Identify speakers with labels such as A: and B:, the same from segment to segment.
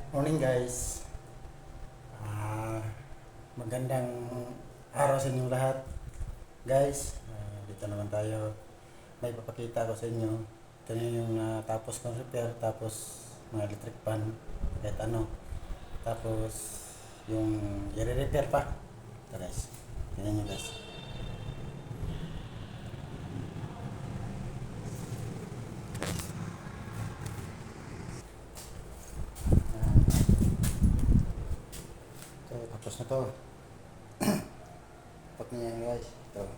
A: Morning guys. Ah, Magandang araw sa inyong lahat. Guys, dito naman tayo. May papakita ko sa inyo. Ito na yung natapos kong repair, tapos mga electric pan, kahit ano. Tapos yung i-repair pa. Ito guys. Tingnan nyo guys. Ito, tapos na to. Tapos na yan guys. Ito,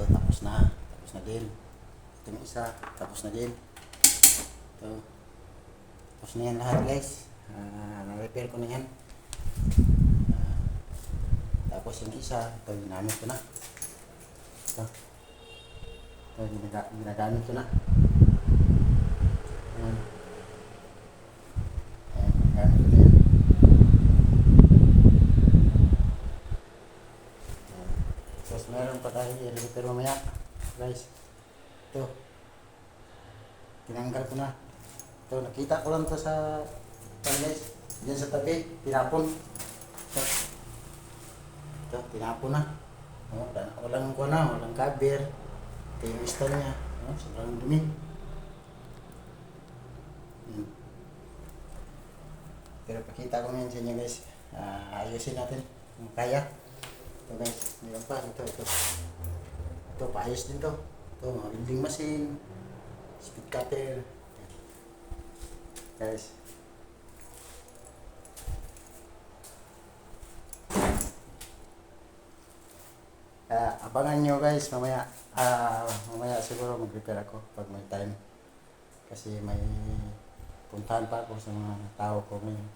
A: tapos na. Tapos na din. Ito yung isa, tapos na din. Ito. Tapos na yan lahat guys. Na-repair ko na yan. Tapos yung isa, ito ginamit ko na. Ito ginagamit ko na. Ayan. Ayan, ginagamit ko na yan. Ayan. Tapos meron pa tayo i-repair mamaya guys. Ito. Tinanggal ko na. Ito, nakita ko lang to sa guys. Diyan sa tabi, tinapon. Ito, tinapon na. Walang kuha na, walang cover. Ito yung install niya. Sobrang dumi. Pero pakita ko ngayon sa inyo guys. Ayusin natin kung kaya. Ito guys, meron pa. Ito, paayos din to. Ito, mga welding machine, speed cutter. Guys. Abangan nyo guys, mamaya siguro mag-repair ako pag may time. Kasi may puntahan pa ako sa mga tao ko ngayon.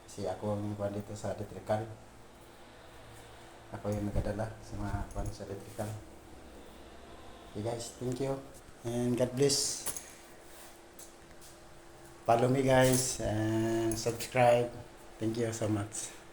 A: Kasi ako ang kuhan dito sa electrical. Ako yung nagadala sa mga kuhan sa electrical. Okay guys, thank you. And God bless. Follow me guys and subscribe. Thank you so much.